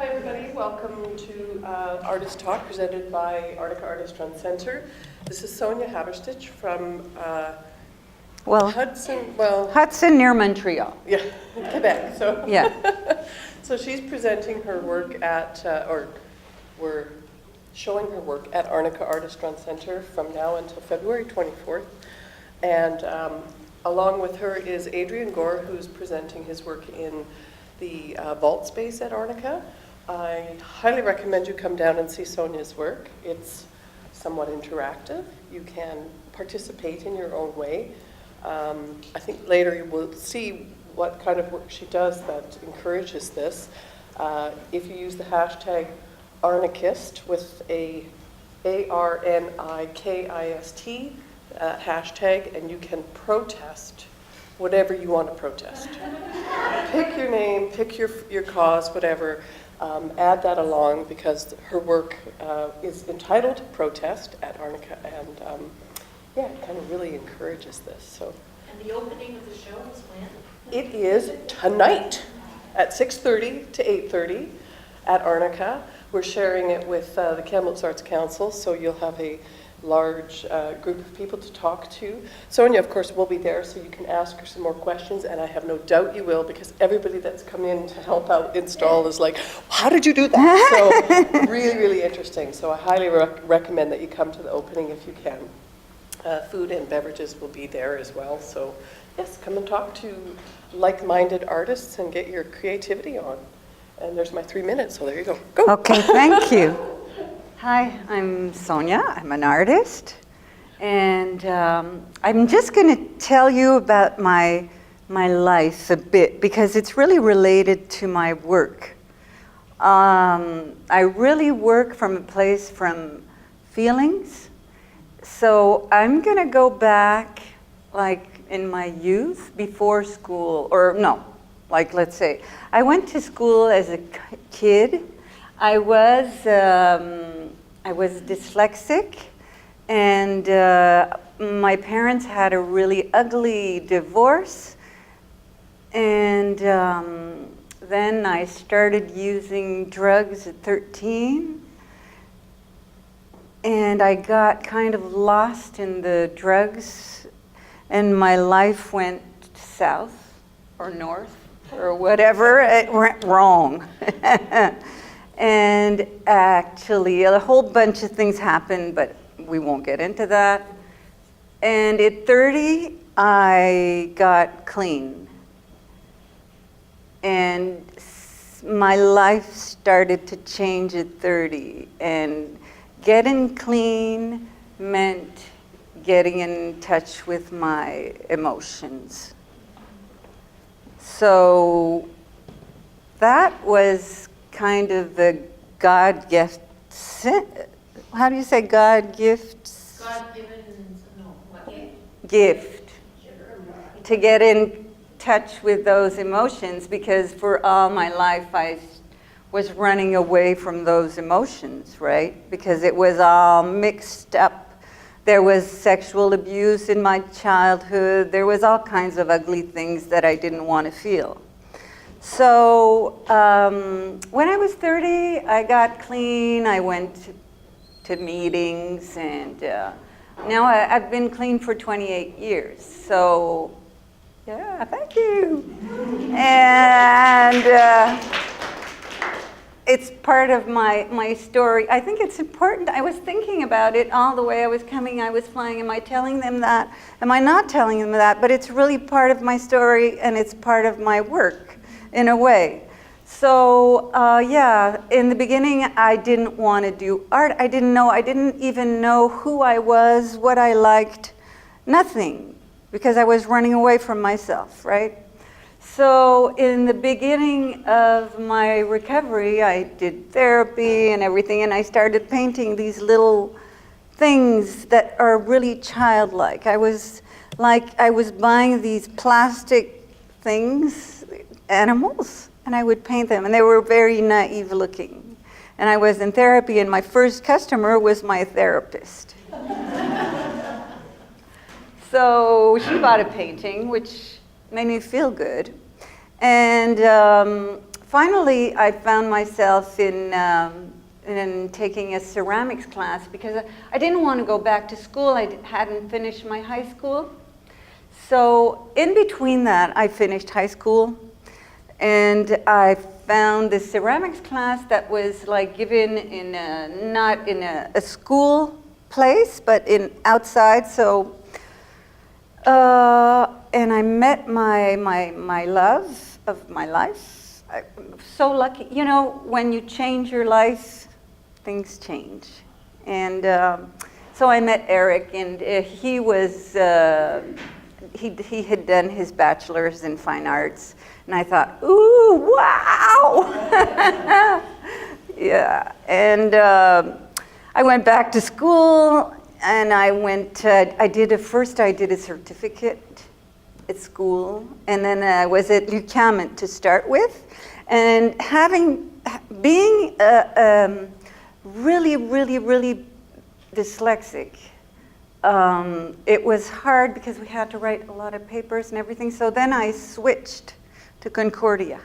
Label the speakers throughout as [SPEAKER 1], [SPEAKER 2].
[SPEAKER 1] Hi everybody, welcome to Artist Talk presented by Arnica Artist Run Center. This is Sonia Haberstich from
[SPEAKER 2] Hudson near Montreal.
[SPEAKER 1] Yeah, Quebec. So
[SPEAKER 2] yeah.
[SPEAKER 1] So she's presenting her work at, or we're showing her work at Arnica Artist Run Center from now until February 24th. And along with her is Adrian Gore, who's presenting his work in the vault space at Arnica. I highly recommend you come down and see Sonia's work. It's somewhat interactive. You can participate in your own way. I think later you will see what kind of work she does that encourages this. If you use the hashtag Arnikist with a ARNIKIST hashtag, and you can protest whatever you want to protest. Pick your name, pick your cause, whatever. Add that along, because her work is entitled Protest at Arnica, and yeah, it kind of really encourages this. So.
[SPEAKER 3] And the opening of the show is when?
[SPEAKER 1] It is tonight at 6:30 to 8:30 at Arnica. We're sharing it with the Kamloops Arts Council, so you'll have a large group of people to talk to. Sonia, of course, will be there, so you can ask her some more questions, and I have no doubt you will, because everybody that's come in to help out install is like, how did you do that? So really, really interesting. So I highly recommend that you come to the opening if you can. Food and beverages will be there as well. So yes, come and talk to like-minded artists and get your creativity on. And there's my 3 minutes, so there you go. Go.
[SPEAKER 2] Okay, thank you. Hi, I'm Sonia. I'm an artist, and I'm just going to tell you about my life a bit, because it's really related to my work. I really work from a place from feelings, so I'm going to go back like in my youth, before school, or no, like let's say, I went to school as a kid. I was dyslexic, and my parents had a really ugly divorce, and then I started using drugs at 13, and I got kind of lost in the drugs, and my life went south or north or whatever. It went wrong. And actually, a whole bunch of things happened, but we won't get into that. And at 30, I got clean. And my life started to change at 30. And getting clean meant getting in touch with my emotions. So that was kind of the God gift. How do you say God gifts?
[SPEAKER 3] God-given, no, what?
[SPEAKER 2] Gift. To get in touch with those emotions, because for all my life I was running away from those emotions, right? Because it was all mixed up. There was sexual abuse in my childhood. There was all kinds of ugly things that I didn't want to feel. So when I was 30, I got clean. I went to meetings, and now I've been clean for 28 years. So yeah, thank you. And it's part of my story. I think it's important. I was thinking about it all the way I was coming. I was flying. Am I telling them that? Am I not telling them that? But it's really part of my story, and it's part of my work, in a way. So yeah, in the beginning, I didn't want to do art. I didn't even know who I was, what I liked, nothing, because I was running away from myself, right? So in the beginning of my recovery, I did therapy and everything, and I started painting these little things that are really childlike. I was buying these plastic things, animals, and I would paint them, and they were very naive looking. And I was in therapy, and my first customer was my therapist. So she bought a painting, which made me feel good. And finally, I found myself in taking a ceramics class because I didn't want to go back to school. I hadn't finished my high school. So in between that, I finished high school, and I found this ceramics class that was like given in not in a school place, but in outside. So, and I met my love of my life. I'm so lucky. You know, when you change your life, things change. And so I met Eric, and he was, he had done his bachelor's in fine arts. And I thought, ooh, wow! Yeah, and I went back to school, and I went, I did a certificate at school, and then I was at UQAM to start with. And being really, really, really dyslexic, it was hard because we had to write a lot of papers and everything. So then I switched to Concordia.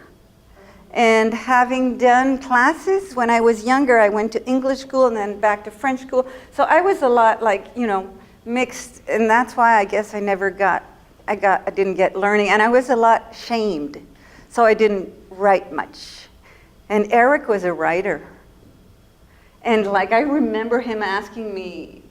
[SPEAKER 2] And having done classes when I was younger, I went to English school and then back to French school. So I was a lot like, you know, mixed, and that's why I guess I didn't get learning, and I was a lot shamed. So I didn't write much. And Eric was a writer. And like I remember him asking me,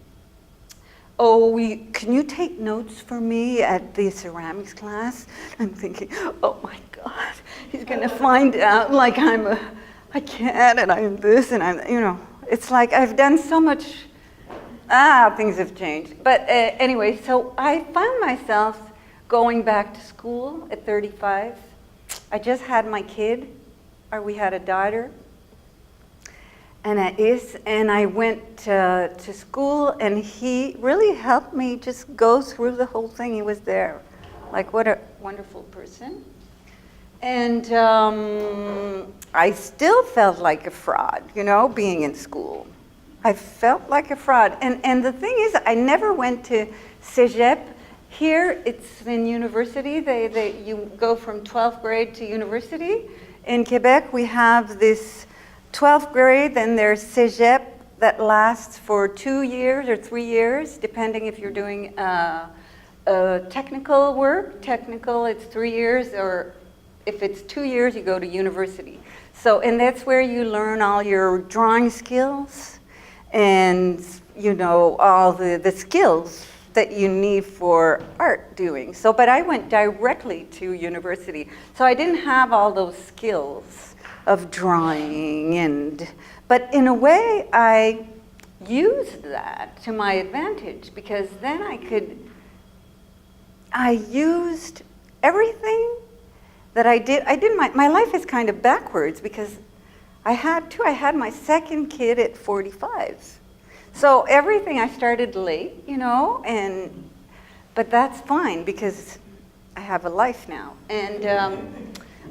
[SPEAKER 2] oh, can you take notes for me at the ceramics class? I'm thinking, oh my God, he's gonna find out like I can't, and I'm this, and I'm, you know, it's like I've done so much, things have changed. But anyway, so I found myself going back to school at 35. I just had my kid, or we had a daughter. And I went to school, and he really helped me just go through the whole thing. He was there. Like, what a wonderful person. And I still felt like a fraud, you know, being in school. I felt like a fraud. And the thing is, I never went to Cégep. Here, it's in university. You go from 12th grade to university. In Quebec, we have this 12th grade, then there's Cégep that lasts for 2 years or 3 years, depending if you're doing technical work. Technical, it's 3 years, or if it's 2 years, you go to university. So, and that's where you learn all your drawing skills and, you know, all the skills that you need for art doing. So, but I went directly to university. So I didn't have all those skills of drawing, but in a way I used that to my advantage, because then I used everything that I did. My life is kind of backwards because I had my second kid at 45. So everything I started late, you know, but that's fine because I have a life now. And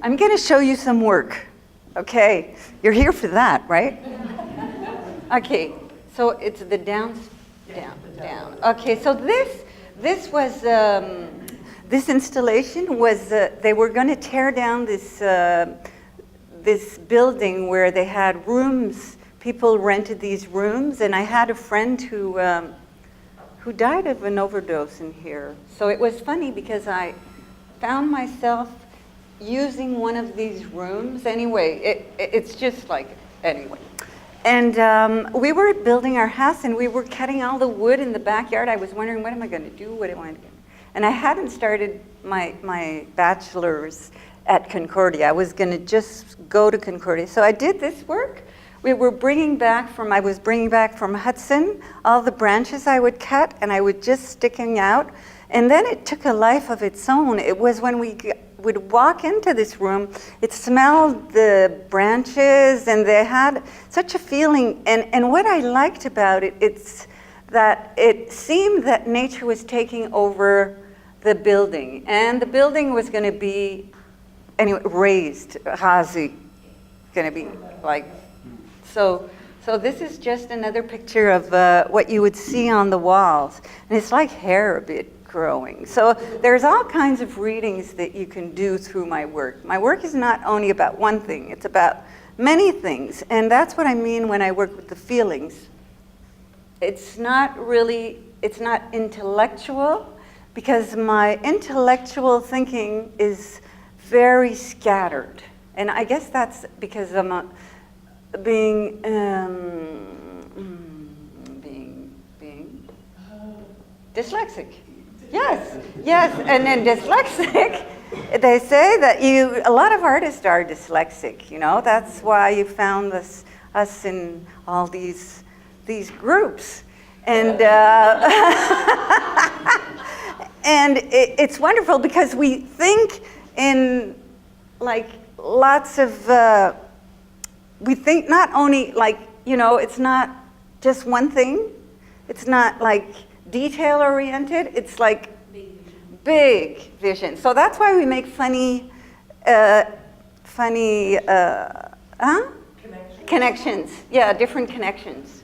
[SPEAKER 2] I'm gonna show you some work. Okay, you're here for that, right? Okay, so it's the down. Okay, so this was, this installation was, they were gonna tear down this building where they had rooms. People rented these rooms, and I had a friend who died of an overdose in here. So it was funny because I found myself using one of these rooms. Anyway, it's just like, anyway. And we were building our house, and we were cutting all the wood in the backyard. I was wondering, what am I going to do? What am I going to do? And I hadn't started my bachelor's at Concordia. I was going to just go to Concordia. So I did this work. I was bringing back from Hudson all the branches I would cut, and I would just sticking out. And then it took a life of its own. It was when we would walk into this room, it smelled the branches, and they had such a feeling. And what I liked about it, it's that it seemed that nature was taking over the building. And the building was going to be, anyway, raised, hazy, going to be like, so this is just another picture of what you would see on the walls. And it's like hair a bit, growing. So there's all kinds of readings that you can do through my work. My work is not only about one thing, it's about many things. And that's what I mean when I work with the feelings. It's not intellectual, because my intellectual thinking is very scattered. And I guess that's because I'm being dyslexic. Yes, and then dyslexic, they say that a lot of artists are dyslexic, you know, that's why you found us in all these groups. And, and it's wonderful because we think in like lots of, we think not only like, you know, it's not just one thing, it's not like detail oriented, it's like big vision. So that's why we make funny connections. Yeah, different connections.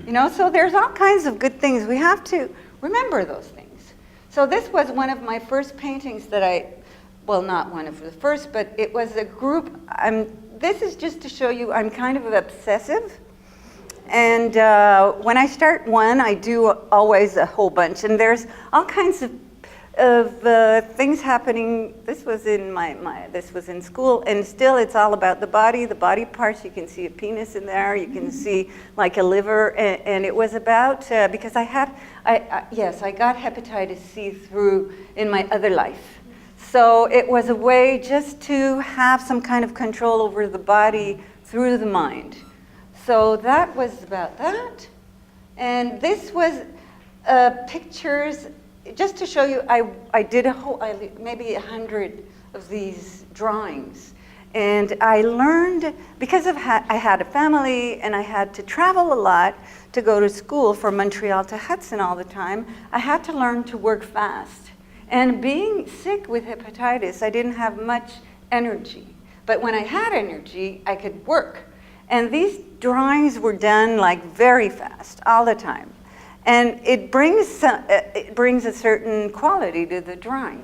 [SPEAKER 2] You know, so there's all kinds of good things. We have to remember those things. So this was one of my first paintings that well, not one of the first, but it was a group. This is just to show you I'm kind of obsessive. And when I start one, I do always a whole bunch. And there's all kinds of things happening. This was in this was in school, and still it's all about the body parts. You can see a penis in there. You can see like a liver, and it was about because I got hepatitis C in my other life. So it was a way just to have some kind of control over the body through the mind. So that was about that. And this was pictures, just to show you, I did maybe 100 of these drawings. And I learned, because I had a family and I had to travel a lot to go to school from Montreal to Hudson all the time, I had to learn to work fast. And being sick with hepatitis, I didn't have much energy. But when I had energy, I could work. And these drawings were done like very fast, all the time. And it brings a certain quality to the drawing.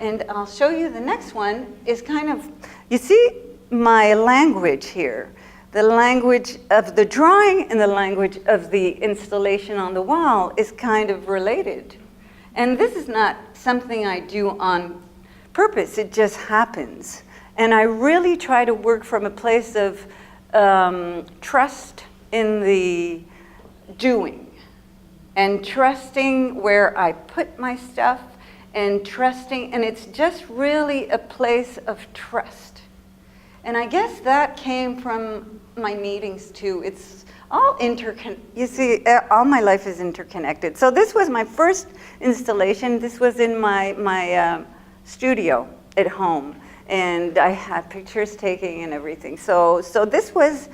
[SPEAKER 2] And I'll show you the next one is kind of, you see my language here. The language of the drawing and the language of the installation on the wall is kind of related. And this is not something I do on purpose, it just happens. And I really try to work from a place of trust in the doing, and trusting where I put my stuff, and trusting, and it's just really a place of trust. And I guess that came from my meetings too. It's all you see, all my life is interconnected. So this was my first installation. This was in my studio at home. And I had pictures taking and everything. So this was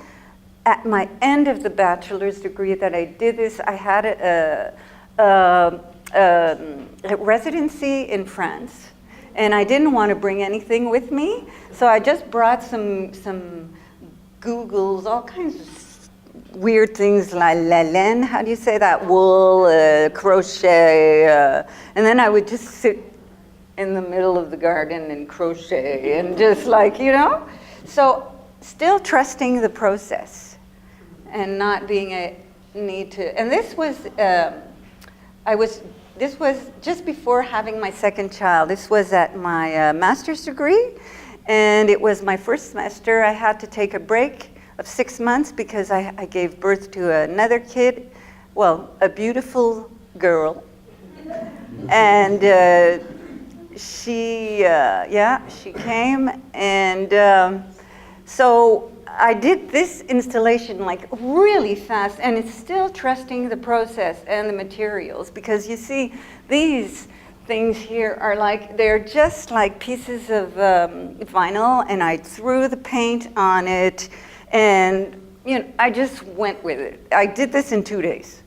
[SPEAKER 2] at my end of the bachelor's degree that I did this. I had a residency in France, and I didn't want to bring anything with me. So I just brought some Googles, all kinds of weird things like la laine, how do you say that? Wool, crochet, and then I would just sit in the middle of the garden and crochet and just like, you know? So still trusting the process and not being a need to, and this was, this was just before having my second child. This was at my master's degree, and it was my first semester. I had to take a break of 6 months because I gave birth to another kid, well, a beautiful girl. And she came, and so I did this installation like really fast, and it's still trusting the process and the materials, because you see these things here are like, they're just like pieces of vinyl, and I threw the paint on it, and you know, I just went with it. I did this in 2 days.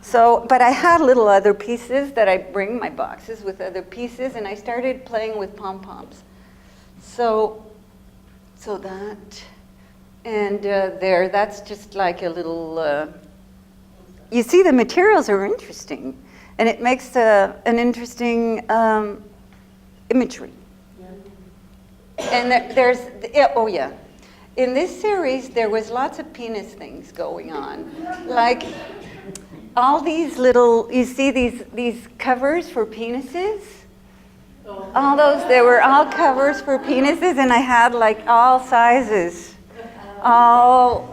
[SPEAKER 2] So, but I had little other pieces that I bring, my boxes with other pieces, and I started playing with pom-poms. So that, and that's just like a little, you see the materials are interesting. and it makes an interesting imagery. And there's, oh yeah, in this series there was lots of penis things going on, like all these little, you see these covers for penises? All those, they were all covers for penises, and I had like all sizes, all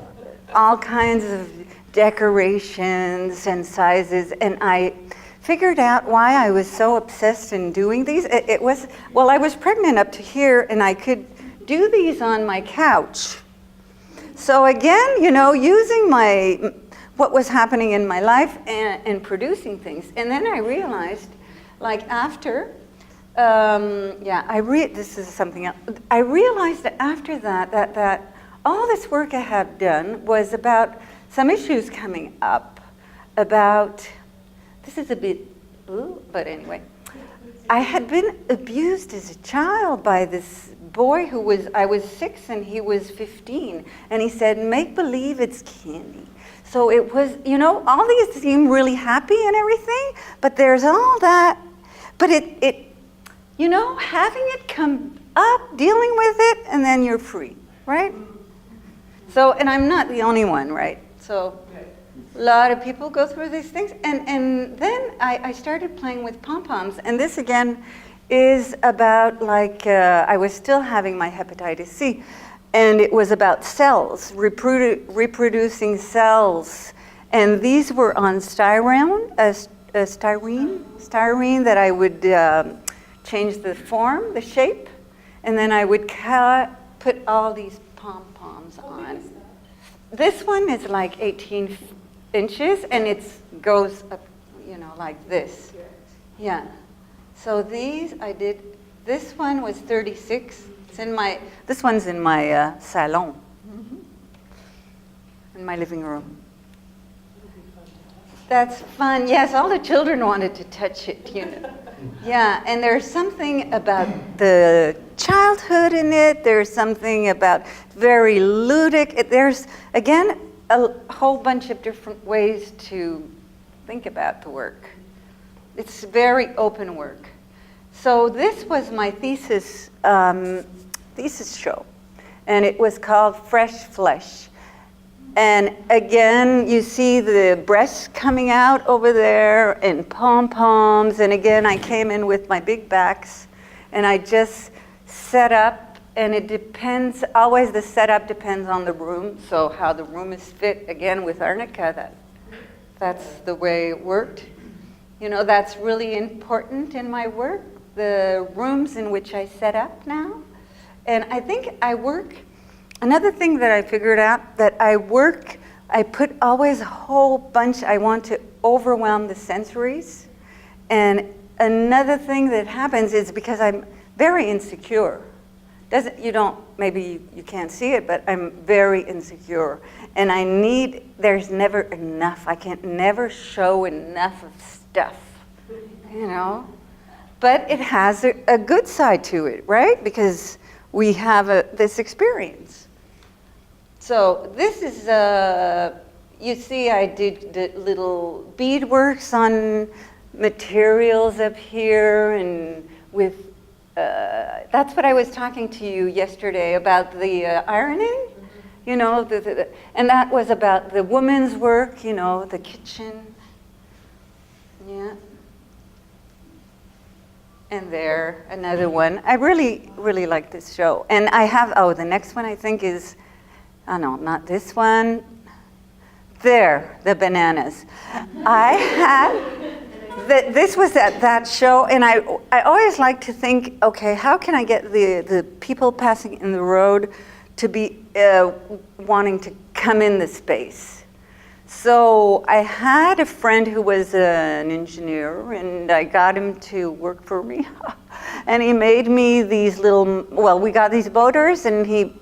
[SPEAKER 2] kinds of decorations and sizes, and I figured out why I was so obsessed in doing these. It was, well, I was pregnant up to here, and I could do these on my couch. So again, you know, using what was happening in my life and producing things. And then I realized, like after, this is something else. I realized that after that all this work I had done was about some issues coming up about, this is a bit, but anyway, I had been abused as a child by this boy I was 6 and he was 15, and he said, make believe it's candy. So it was, you know, all these seem really happy and everything, but there's all that, but it you know, having it come up, dealing with it, and then you're free, right? So, and I'm not the only one, right? So a lot of people go through these things. And then I started playing with pom-poms. And this, again, is about, like, I was still having my hepatitis C. And it was about cells, reproducing cells. And these were on styrene that I would change the form, the shape. And then I would put all these pom-poms on. This one is like 18 inches, and it goes up, you know, like this. Yeah. So these I did. This one was 36. This one's in my salon, in my living room. That's fun. Yes, all the children wanted to touch it, you know. Yeah, and there's something about the childhood in it. There's something about very ludic. There's, again, a whole bunch of different ways to think about the work. It's very open work. So this was my thesis show, and it was called Fresh Flesh. And again, you see the breasts coming out over there and pom-poms. And again, I came in with my big backs, and I just set up. And it depends, always the setup depends on the room. So how the room is fit, again, with Arnica, that's the way it worked. You know, that's really important in my work, the rooms in which I set up now. And I think I work. Another thing that I figured out, that I put always a whole bunch, I want to overwhelm the sensories. And another thing that happens is because I'm very insecure. Maybe you can't see it, but I'm very insecure. And there's never enough. I can never show enough of stuff, you know? But it has a good side to it, right? Because we have this experience. So this is, you see I did the little beadworks on materials up here, and with, that's what I was talking to you yesterday about the ironing, you know, and that was about the woman's work, you know, the kitchen, yeah. And there, another one. I really, really like this show. And I have, the next one I think is, no, not this one. There, the bananas. I had, this was at that show, and I always like to think, okay, how can I get the people passing in the road to be wanting to come in the space? So I had a friend who was an engineer, and I got him to work for me. And he made me these we got these motors, and he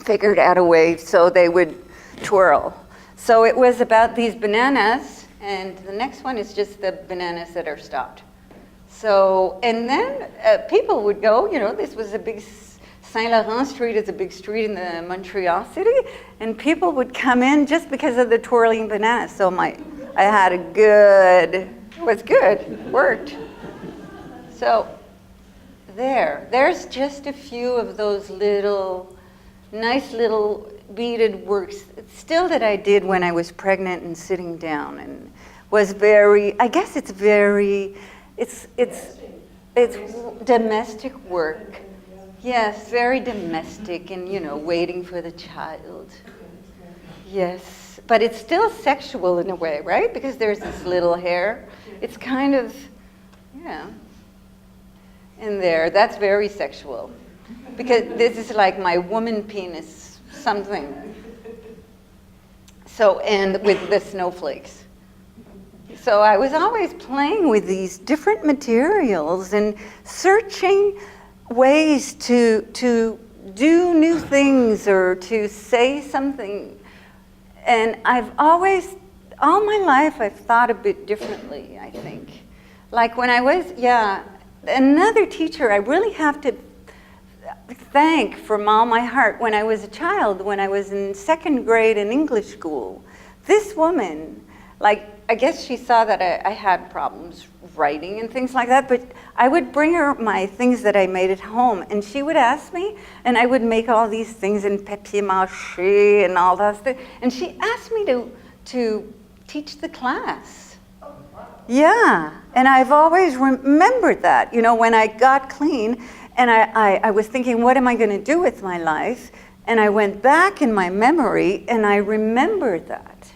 [SPEAKER 2] figured out a way so they would twirl. So it was about these bananas, and the next one is just the bananas that are stopped. So, and then people would go, you know, this was a big, Saint Laurent Street is a big street in the Montreal city, and people would come in just because of the twirling bananas. So I had a good was good, worked. So there's just a few of those nice little beaded works still that I did when I was pregnant and sitting down, and was very, I guess it's domestic work. Yes, very domestic, and waiting for the child. Yes, but it's still sexual in a way, right? Because there's this little hair. It's kind of, in there. That's very sexual. Because this is like my woman penis something. So, and with the snowflakes. So I was always playing with these different materials and searching ways to do new things or to say something. And I've always, all my life, I've thought a bit differently, I think. Like when I was, another teacher I really have to thank from all my heart when I was a child, when I was in second grade in English school. This woman, I guess she saw that I had problems writing and things like that, but I would bring her my things that I made at home, and she would ask me, and I would make all these things in papier-mâché and all that stuff, and she asked me to teach the class. Yeah, and I've always remembered that, when I got clean, and I was thinking, what am I going to do with my life? And I went back in my memory, and I remembered that.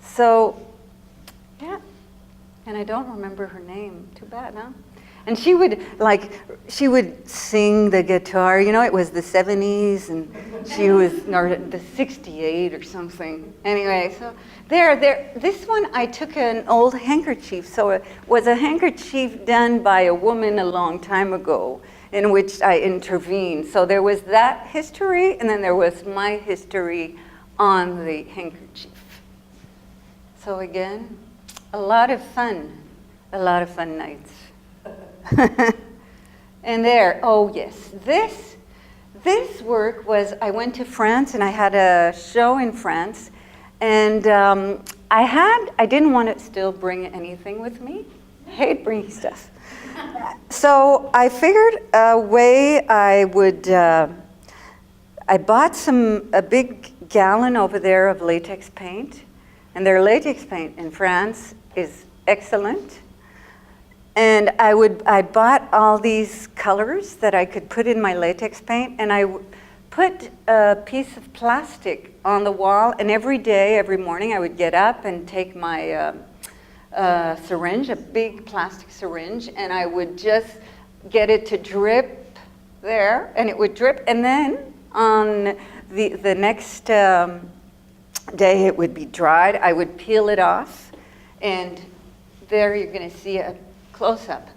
[SPEAKER 2] So, yeah. And I don't remember her name. Too bad, huh? And she would sing the guitar. It was the 70s, and she was, or the 68 or something. Anyway, so this one, I took an old handkerchief. So it was a handkerchief done by a woman a long time ago, in which I intervened. So there was that history, and then there was my history on the handkerchief. So again, a lot of fun nights. And this work was, I went to France and I had a show in France, and I didn't want to still bring anything with me. I hate bringing stuff. So I figured a way I bought a big gallon over there of latex paint, and their latex paint in France is excellent. And I bought all these colors that I could put in my latex paint, and I put a piece of plastic on the wall, and every morning I would get up and take my syringe, a big plastic syringe, and I would just get it to drip there, and it would drip, and then on the next day it would be dried. I would peel it off, and there you're going to see a close-up.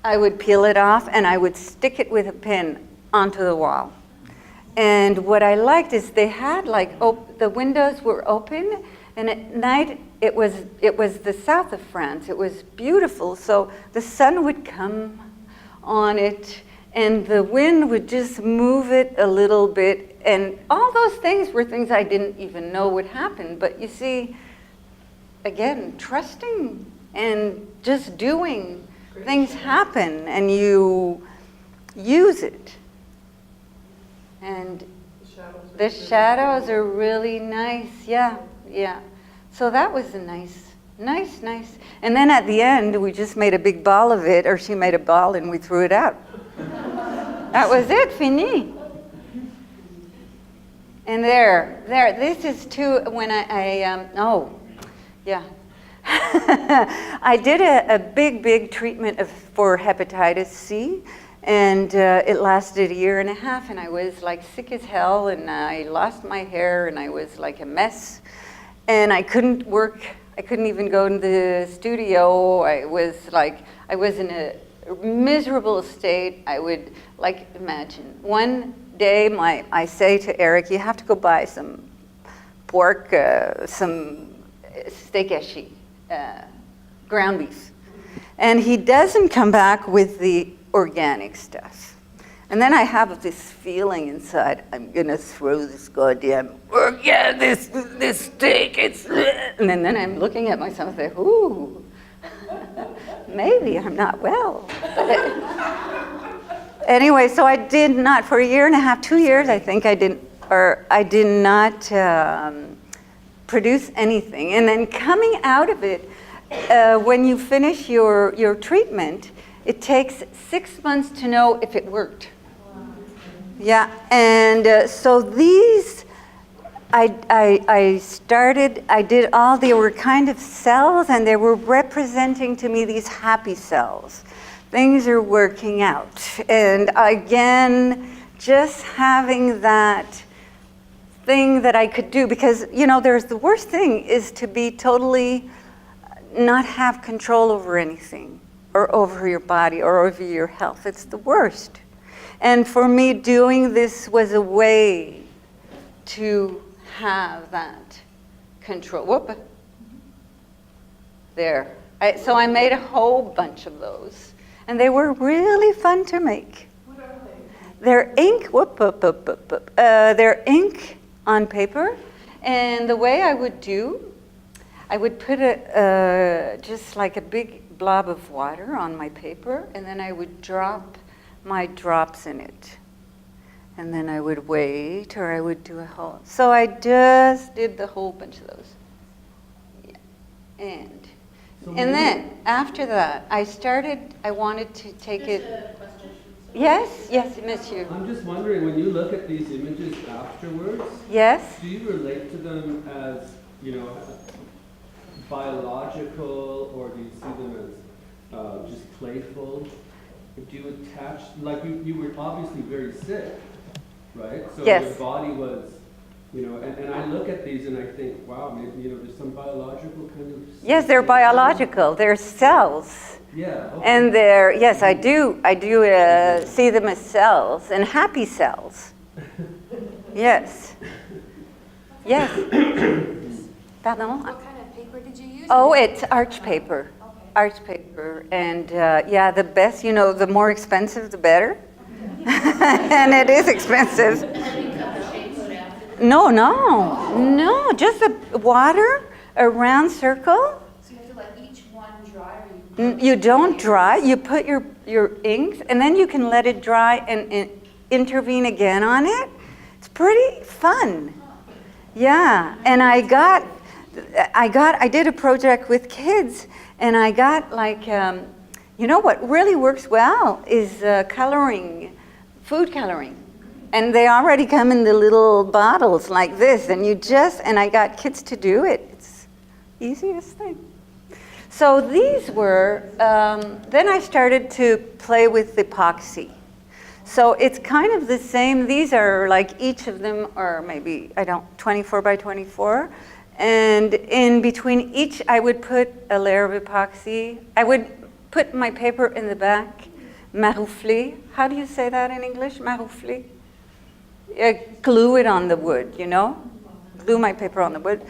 [SPEAKER 2] I would peel it off, and I would stick it with a pin onto the wall. And what I liked is they had the windows were open, and at night it was the south of France. It was beautiful, so the sun would come on it, and the wind would just move it a little bit, and all those things were things I didn't even know would happen. But you see, again, trusting and just doing, things happen, and you use it. And the shadows are really nice, yeah. So that was a nice. And then at the end, we just made a big ball of it, or she made a ball and we threw it out. That was it, fini. And this is too, when I did a big treatment for hepatitis C, and it lasted a year and a half, and I was sick as hell, and I lost my hair, and I was like a mess, and I couldn't work. I couldn't even go to the studio. I was in a miserable state. I would imagine. One day I say to Eric, you have to go buy some pork, some steak hachis, ground beef. And he doesn't come back with the organic stuff. And then I have this feeling inside, I'm gonna throw this goddamn this steak, and then I'm looking at myself and say, ooh. maybe I'm not well. Anyway, so I did not, for a year and a half, 2 years, I think I did not produce anything. And then coming out of it, when you finish your treatment, it takes 6 months to know if it worked. Yeah, and so these, I did all, they were kind of cells, and they were representing to me these happy cells. Things are working out. And again, just having that thing that I could do, because, you know, there's the worst thing is to be totally not have control over anything, or over your body, or over your health. It's the worst. And for me, doing this was a way to have that control. Whoop. There. So I made a whole bunch of those. And they were really fun to make.
[SPEAKER 1] What are they?
[SPEAKER 2] They're ink, they're ink on paper. And the way I would put just like a big blob of water on my paper, and then I would drop my drops in it. And then I would wait, or I would do a whole. So I just did the whole bunch of those. Yeah. And then after that, I wanted to take it.
[SPEAKER 3] Just a question.
[SPEAKER 2] Yes, monsieur.
[SPEAKER 4] I'm just wondering, when you look at these images afterwards,
[SPEAKER 2] Yes?
[SPEAKER 4] do you relate to them as, you know, biological, or do you see them as just playful? Do you attach, like you were obviously very sick, right? So
[SPEAKER 2] Yes.
[SPEAKER 4] your body was, you know, and I look at these and I think, wow, maybe, you know, there's some biological kind of...
[SPEAKER 2] Yes, they're biological. They're cells.
[SPEAKER 4] Yeah. Okay.
[SPEAKER 2] And they're, yes, I do see them as cells, and happy cells. Yes. Yes. Pardon?
[SPEAKER 3] What kind of paper did you use?
[SPEAKER 2] Oh, it's arch paper.
[SPEAKER 3] Okay.
[SPEAKER 2] Arch paper. And yeah, the best, you know, the more expensive, the better. And it is expensive.
[SPEAKER 3] And then you cut the shapes out after?
[SPEAKER 2] No, just the water, a round circle.
[SPEAKER 3] So you have to let each one dry, or you...
[SPEAKER 2] You don't dry, you put your inks, and then you can let it dry and intervene again on it. It's pretty fun. Yeah, and I did a project with kids, and I got like, you know what really works well is coloring, food coloring. And they already come in the little bottles like this, and I got kids to do it. It's the easiest thing. So these were, then I started to play with epoxy. So it's kind of the same. These are like, each of them are maybe, 24 by 24. And in between each, I would put a layer of epoxy. I would put my paper in the back, maroufler. How do you say that in English, maroufler? Glue it on the wood, you know? Glue my paper on the wood.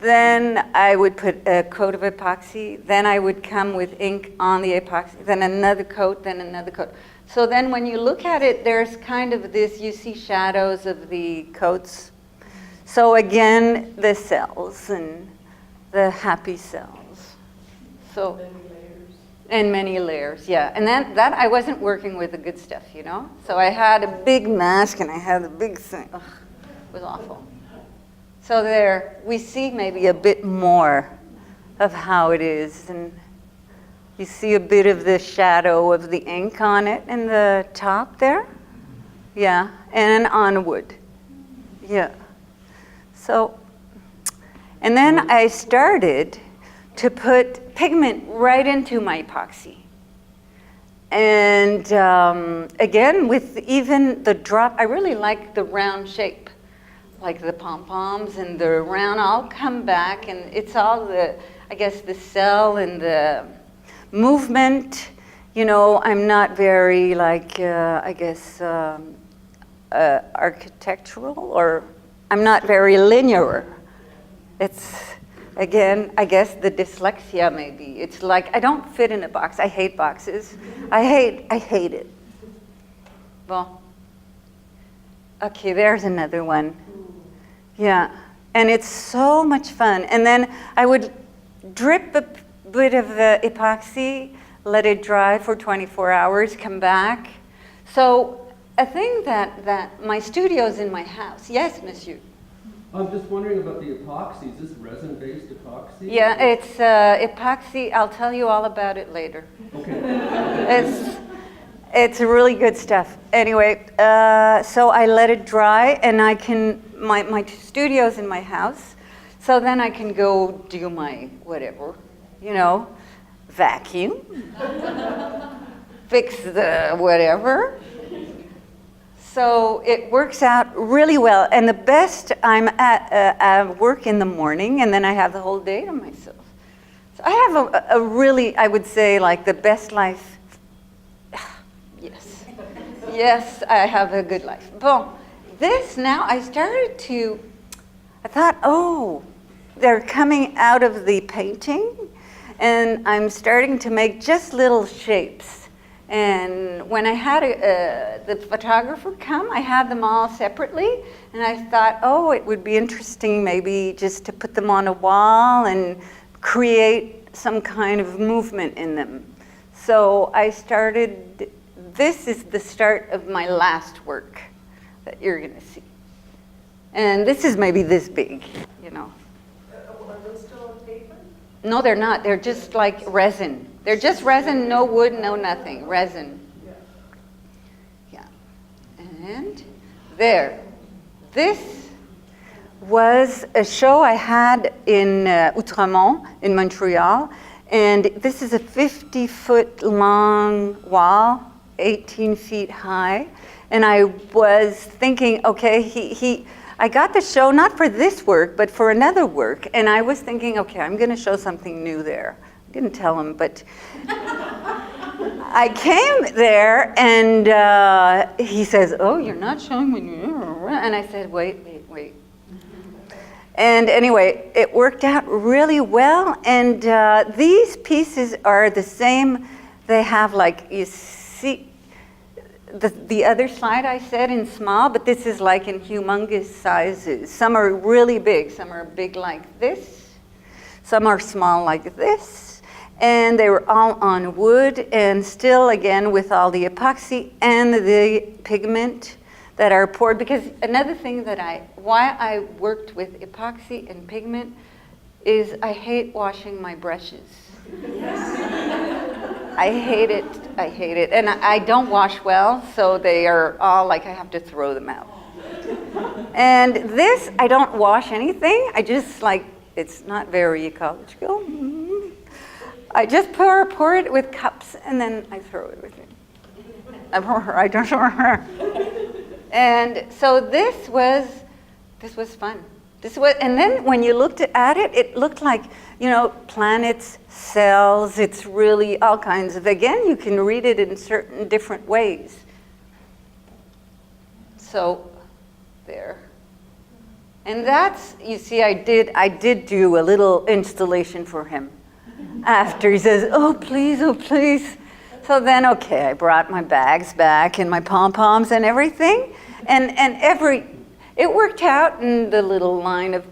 [SPEAKER 2] Then I would put a coat of epoxy. Then I would come with ink on the epoxy. Then another coat, then another coat. So then when you look at it, there's kind of this, you see shadows of the coats. So again, the cells and the happy cells. So,
[SPEAKER 1] Many layers.
[SPEAKER 2] and many layers, yeah. And that I wasn't working with the good stuff, you know? So I had a big mask and I had a big thing. Ugh, it was awful. So there, we see maybe a bit more of how it is. And you see a bit of the shadow of the ink on it in the top there. Yeah, and on wood. Yeah. So, and then I started to put pigment right into my epoxy. And again, with even the drop, I really like the round shape. Like the pom-poms and the round, I'll come back and it's all the, I guess, the cell and the movement. You know, I'm not very like, I guess, architectural, or I'm not very linear. It's, again, I guess the dyslexia maybe. It's like, I don't fit in a box. I hate boxes. I hate it. Well, okay, there's another one. Yeah, and it's so much fun. And then I would drip bit of the epoxy, let it dry for 24 hours, come back. So a thing that my studio's in my house. Yes, monsieur.
[SPEAKER 4] I'm just wondering about the epoxy. Is this resin-based epoxy?
[SPEAKER 2] Yeah, it's epoxy. I'll tell you all about it later.
[SPEAKER 4] Okay.
[SPEAKER 2] It's really good stuff. Anyway, so I let it dry, and I can, my studio's in my house, so then I can go do my whatever, you know, vacuum, fix the whatever. So it works out really well. And the best, I'm at work in the morning, and then I have the whole day to myself. So I have a really, I would say, like the best life. Yes. Yes, I have a good life. Bon, this now, I thought, oh, they're coming out of the painting, and I'm starting to make just little shapes. And when I had the photographer come, I had them all separately, and I thought, oh, it would be interesting maybe just to put them on a wall and create some kind of movement in them. So I started, this is the start of my last work that you're gonna see. And this is maybe this big, you know.
[SPEAKER 1] Are those still on paper?
[SPEAKER 2] No, they're not. They're just like resin. They're just resin, no wood, no nothing. Resin. Yeah. And there. This was a show I had in Outremont in Montreal. And this is a 50-foot long wall, 18 feet high. And I was thinking, okay, I got the show not for this work, but for another work. And I was thinking, okay, I'm going to show something new there. I didn't tell him, but I came there, and he says, oh, you're not showing me. And I said, wait. And anyway, it worked out really well. And these pieces are the same. They have, like, you see, the other slide I said in small, but this is like in humongous sizes. Some are really big. Some are big like this. Some are small like this. And they were all on wood, and still, again, with all the epoxy and the pigment that are poured. Because another thing why I worked with epoxy and pigment is I hate washing my brushes. I hate it. And I don't wash well, so they are all like I have to throw them out. And this, I don't wash anything. I just like, it's not very ecological. I just pour it with cups, and then I throw it with it. I don't know. And so this was fun. And then when you looked at it, it looked like, you know, planets, cells. It's really all kinds of, again, you can read it in certain different ways. So there. And that's, you see, I did do a little installation for him. After he says, oh please. So then, okay, I brought my bags back and my pom-poms and everything. And it worked out in the little line of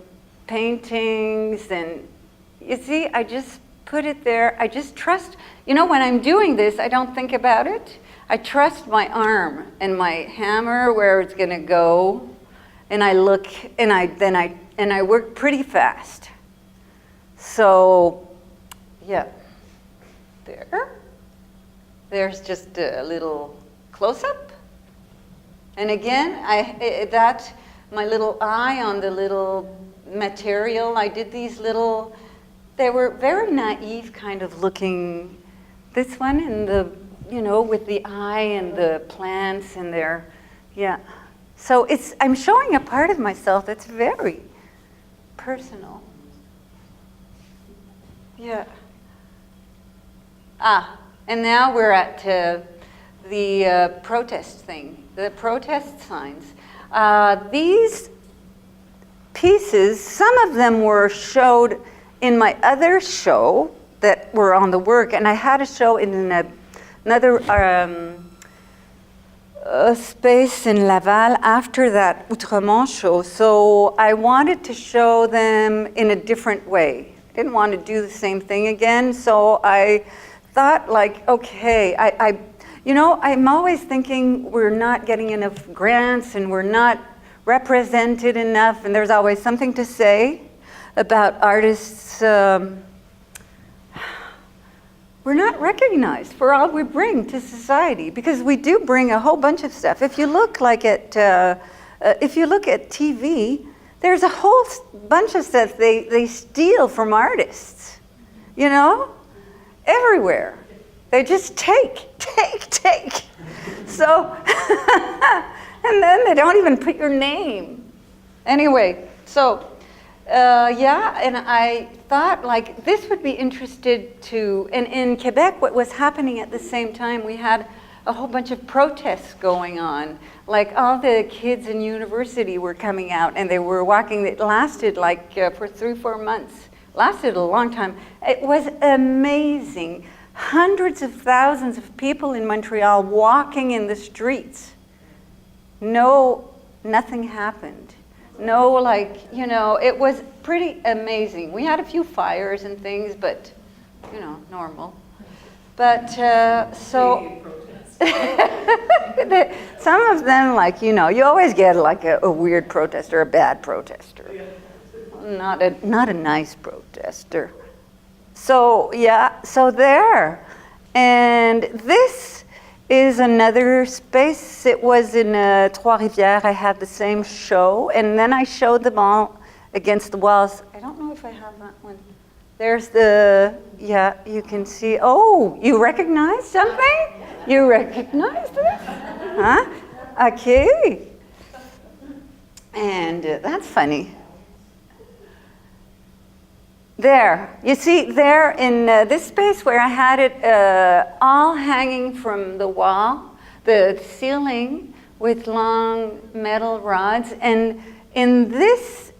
[SPEAKER 2] paintings. And you see, I just put it there. I just trust, you know, when I'm doing this, I don't think about it. I trust my arm and my hammer where it's gonna go. And I look, and I work pretty fast. So, yeah, there's just a little close-up. And again, my little eye on the little material, I did these little, they were very naive kind of looking, this one and the, you know, with the eye and the plants in there, yeah. So I'm showing a part of myself that's very personal. Yeah. And now we're at the protest thing, the protest signs. These pieces, some of them were showed in my other show that were on the work, and I had a show in another space in Laval after that Outremont show. So I wanted to show them in a different way. didn't want to do the same thing again. So I thought, like, okay, I'm always thinking we're not getting enough grants and we're not represented enough, and there's always something to say about artists. We're not recognized for all we bring to society, because we do bring a whole bunch of stuff. If you look at TV, there's a whole bunch of stuff they steal from artists, everywhere. They just take. So, and then they don't even put your name. Anyway, so, and I thought, like, this would be interested to, and in Quebec, what was happening at the same time, we had a whole bunch of protests going on. Like, all the kids in university were coming out, and they were walking. It lasted, like, for 3-4 months. Lasted a long time. It was amazing. Hundreds of thousands of people in Montreal walking in the streets. Nothing happened. It was pretty amazing. We had a few fires and things, but, normal. But, so, some of them, like, you always get, like, a weird protester, a bad protester. Not a nice protester. So, so there. And this is another space. It was in Trois-Rivières. I had the same show, and then I showed them all against the walls. I don't know if I have that one. There's you can see. Oh, you recognize something? You recognize this? Huh? Okay. And that's funny. There, you see there in this space where I had it all hanging from the wall, the ceiling with long metal rods. And in this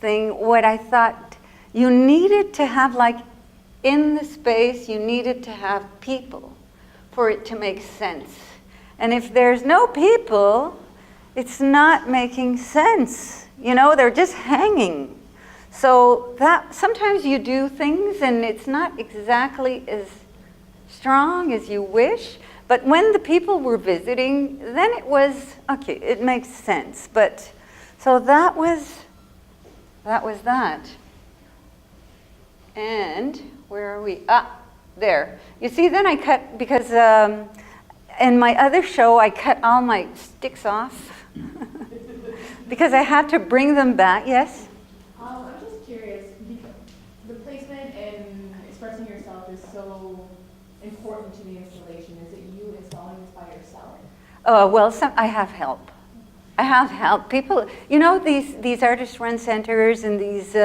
[SPEAKER 2] thing, what I thought you needed to have, like, in the space, you needed to have people for it to make sense. And if there's no people, it's not making sense. They're just hanging. So that sometimes you do things and it's not exactly as strong as you wish, but when the people were visiting, then it was, okay, it makes sense. But, so that was that. And where are we? There. You see, then I cut, because in my other show, I cut all my sticks off because I had to bring them back. Yes?
[SPEAKER 5] I'm just curious, the placement and expressing yourself is so important to the installation. Is it you installing this by yourself?
[SPEAKER 2] Well, I have help. I have help. People, these artist-run centers and these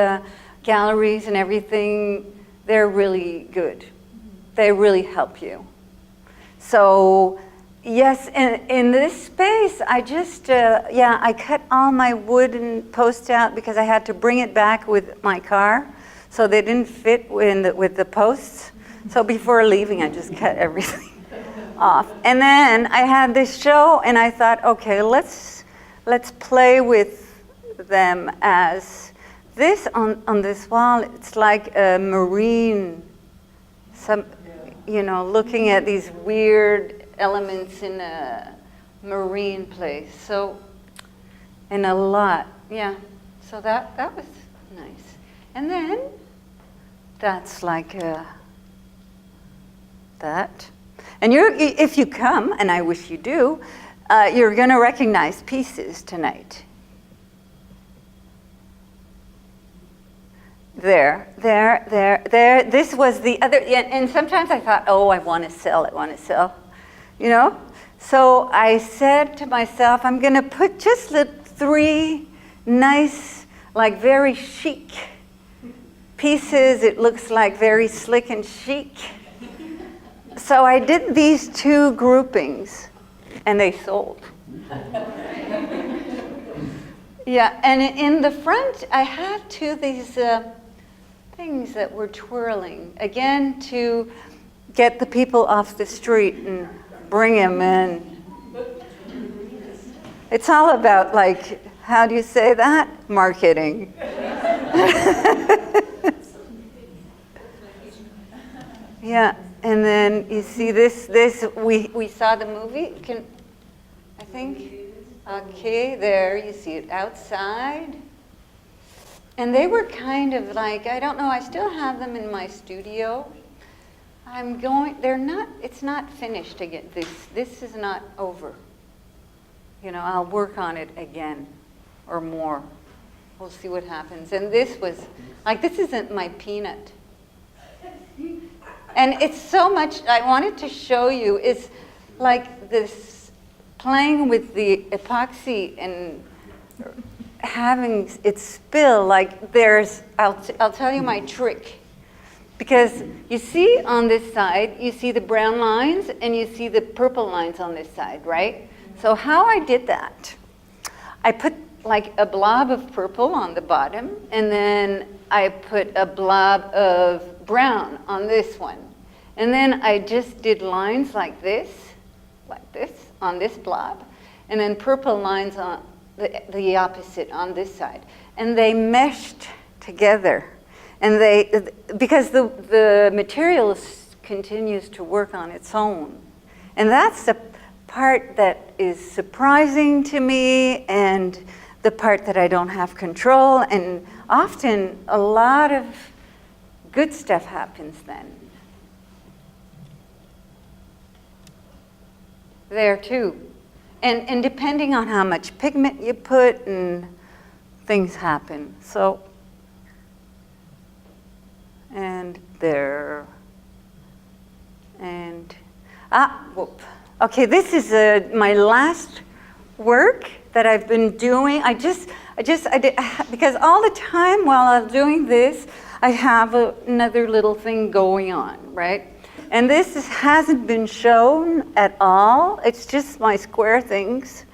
[SPEAKER 2] galleries and everything, they're really good. They really help you. So, yes, in this space, I just, I cut all my wooden posts out because I had to bring it back with my car, so they didn't fit with the posts. So before leaving, I just cut everything off. And then I had this show, and I thought, okay, let's play with them as this on this wall. It's like a marine, looking at these weird elements in a marine place. So, and a lot, yeah. So that was nice. And then that's like that. And if you come, and I wish you do, you're going to recognize pieces tonight. There. This was the other, and sometimes I thought, oh, I want to sell. So I said to myself, I'm going to put just the 3 nice, like very chic pieces. It looks like very slick and chic. So I did these 2 groupings, and they sold. Yeah, and in the front, I had 2 these things that were twirling, again, to get the people off the street and bring them in. It's all about, like, how do you say that? Marketing. Yeah, and then you see this, we saw the movie, I think? Okay, there, you see it outside. And they were kind of like, I don't know, I still have them in my studio. It's not finished again. This is not over. You know, I'll work on it again or more. We'll see what happens. And this was, like, this isn't my peanut. And it's so much, I wanted to show you, it's like this playing with the epoxy and having it spill, like I'll tell you my trick. Because you see on this side, you see the brown lines and you see the purple lines on this side, right? So how I did that, I put like a blob of purple on the bottom, and then I put a blob of brown on this one. And then I just did lines like this, on this blob, and then purple lines on the opposite on this side. And they meshed together. And because the material continues to work on its own. And that's the part that is surprising to me, and the part that I don't have control. And often a lot of good stuff happens then. There too. And depending on how much pigment you put, and things happen. So, and there, and, whoop. Okay, this is my last work that I've been doing. I did, because all the time while I'm doing this, I have another little thing going on, right? And this hasn't been shown at all. It's just my square things.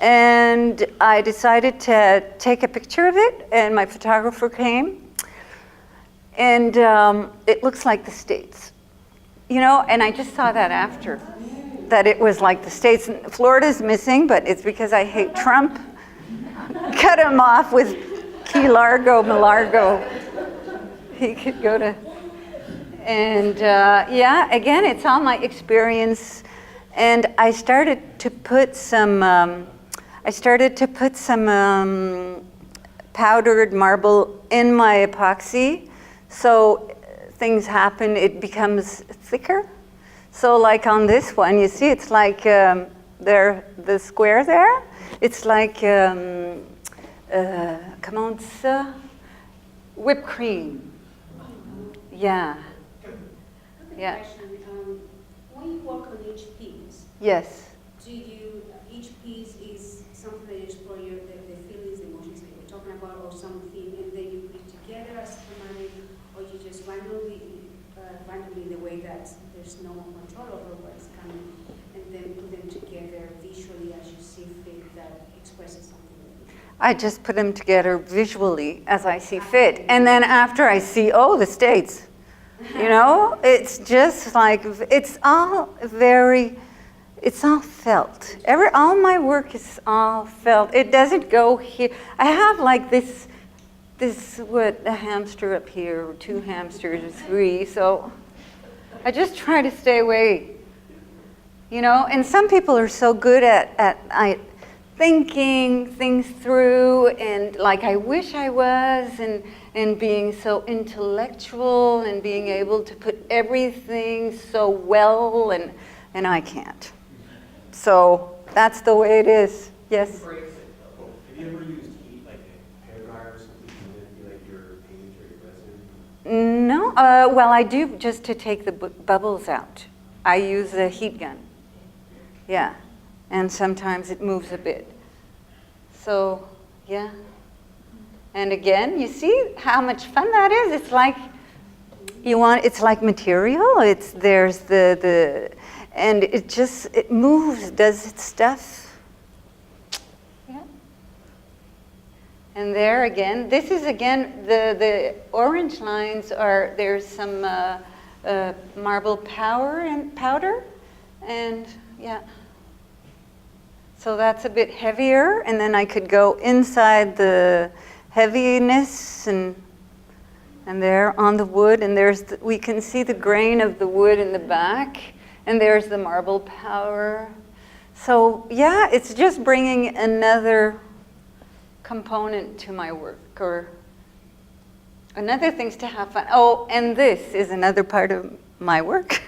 [SPEAKER 2] And I decided to take a picture of it, and my photographer came. And it looks like the States, you know, and I just saw that after, that it was like the States. Florida's missing, but it's because I hate Trump. Cut him off with Key Largo, Malargo. He could go to, and yeah, again, it's all my experience. And I started to put some, powdered marble in my epoxy. So things happen, it becomes thicker. So like on this one, you see it's like the square there. It's like, comment ça? Whipped cream. Yeah. Yeah.
[SPEAKER 6] Actually, when you work on each piece,
[SPEAKER 2] Yes.
[SPEAKER 6] each piece is something that you explore the feelings, the emotions that you're talking about, or something, and then you put it together as schematic, or you just randomly the way that there's no control over what's coming, and then put them together visually as you see fit that expresses something.
[SPEAKER 2] I just put them together visually as I see fit. And then after I see, oh, the States, you know, it's just like, it's all felt. All my work is all felt. It doesn't go here. I have like this, a hamster up here, or 2 hamsters, or 3, so I just try to stay away, you know, and some people are so good at thinking things through, and like I wish I was, and being so intellectual, and being able to put everything so well, and I can't. So that's the way it is. Yes?
[SPEAKER 7] Have you ever used heat, like a hairdryer or something, to manipulate your paint or your resin?
[SPEAKER 2] No, well, I do, just to take the bubbles out. I use a heat gun. Yeah, and sometimes it moves a bit. So, yeah. And again, you see how much fun that is? It's like, it's like material. There's and it moves, does its stuff. Yeah. And there again, this is again, the orange lines there's some marble powder, and yeah. So that's a bit heavier, and then I could go inside the heaviness, and And there on the wood, and we can see the grain of the wood in the back, and there's the marble powder. So yeah, it's just bringing another component to my work, or another thing's to have fun. Oh, and this is another part of my work.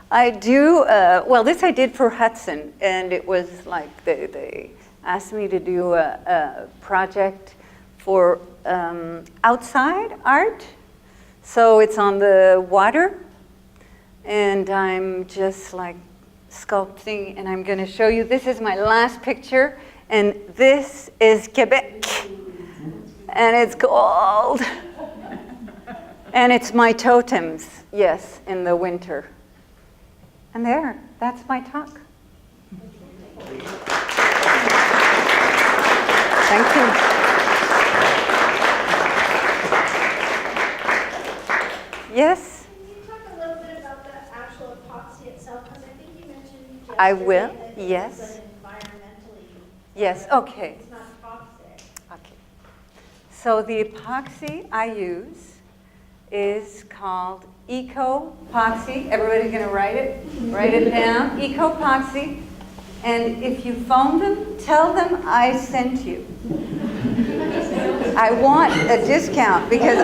[SPEAKER 2] I do, well, this I did for Hudson, and it was like they asked me to do a project for outside art. So it's on the water, and I'm just like sculpting, and I'm going to show you. This is my last picture, and this is Quebec, and it's gold. And it's my totems, yes, in the winter. And there, that's my talk. Thank you. Yes?
[SPEAKER 8] Can you talk a little bit about the actual epoxy itself? Because I think you mentioned yesterday
[SPEAKER 2] I will,
[SPEAKER 8] that
[SPEAKER 2] yes.
[SPEAKER 8] it's environmentally,
[SPEAKER 2] Yes, okay.
[SPEAKER 8] it's not toxic.
[SPEAKER 2] Okay. So the epoxy I use is called Eco-Poxy. Everybody's going to write it down. Eco-Poxy. And if you phone them, tell them I sent you. I want a discount because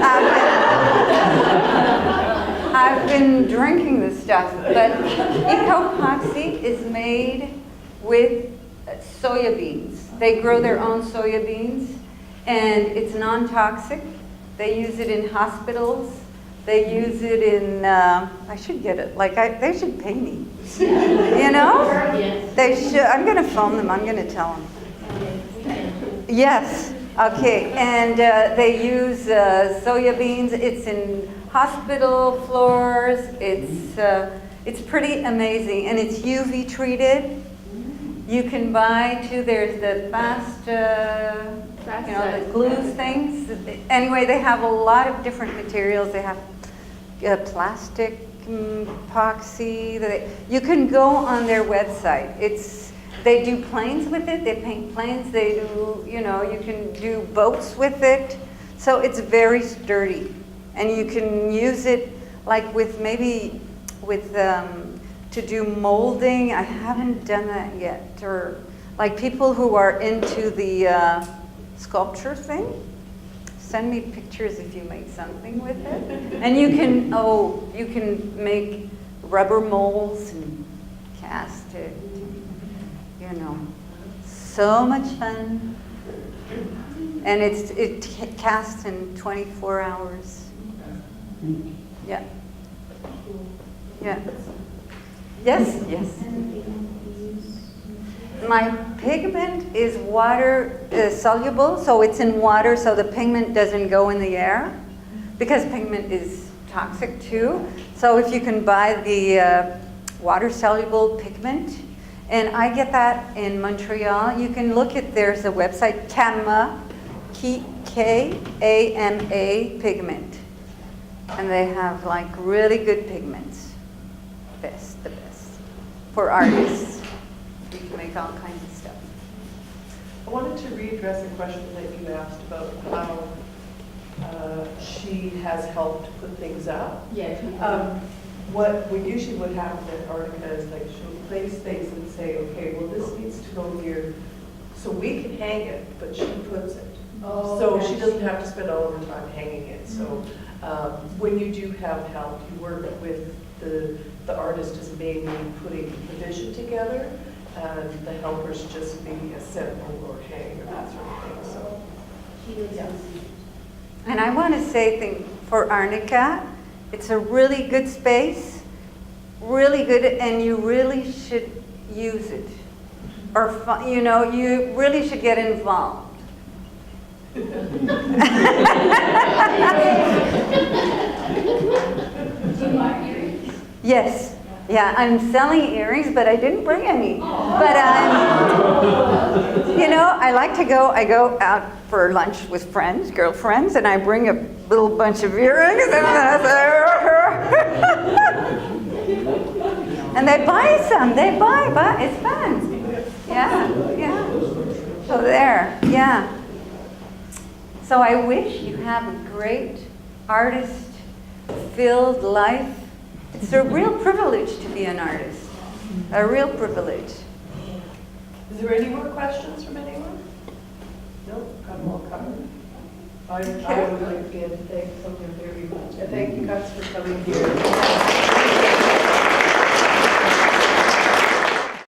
[SPEAKER 2] I've been drinking this stuff. But Eco-Poxy is made with soya beans. They grow their own soya beans, and it's non-toxic. They use it in hospitals. They use it in, I should get it, like they should pay me. You know? They should, I'm going to phone them, I'm going to tell them. Yes, okay, and they use soya beans. It's in hospital floors. It's pretty amazing, and it's UV treated. You can buy too, there's the fast, the glue things. Anyway, they have a lot of different materials. They have plastic, epoxy. You can go on their website. They do planes with it. They paint planes. They do, you can do boats with it. So it's very sturdy, and you can use it like with to do molding. I haven't done that yet. Or like people who are into the sculpture thing, send me pictures if you make something with it. And you can make rubber molds and cast it. So much fun. And it casts in 24 hours. Yeah. Yeah. Yes, yes. My pigment is water soluble, so it's in water, so the pigment doesn't go in the air, because pigment is toxic too. So if you can buy the water soluble pigment, and I get that in Montreal, you can look at, there's a website, Kama, K-A-M-A pigment, and they have like really good pigments, the best for artists. You can make all kinds of stuff.
[SPEAKER 1] I wanted to readdress a question that you asked about how she has helped put things up.
[SPEAKER 5] Yes.
[SPEAKER 1] What usually would happen at Arnica is like she'll place things and say, okay, well this needs to go here, so we can hang it, but she puts it.
[SPEAKER 5] Oh,
[SPEAKER 1] So
[SPEAKER 5] okay.
[SPEAKER 1] she doesn't have to spend all of her time hanging it. So when you do have help, you work with the artist is mainly putting the vision together, and the helpers just maybe assemble or hang or that sort of thing. So, yeah.
[SPEAKER 2] And I want to say for Arnica, it's a really good space, really good, and you really should use it. Or, you really should get involved. Yes. Yeah, I'm selling earrings, but I didn't bring any. But I like to go, I go out for lunch with friends, girlfriends, and I bring a little bunch of earrings, and they buy some, but it's fun. Yeah. So there, yeah. So I wish you have a great artist-filled life. It's a real privilege to be an artist, a real privilege.
[SPEAKER 1] Is there any more questions from anyone? No, got them all covered. I would like again to thank Sonia very much. And thank you guys for coming here.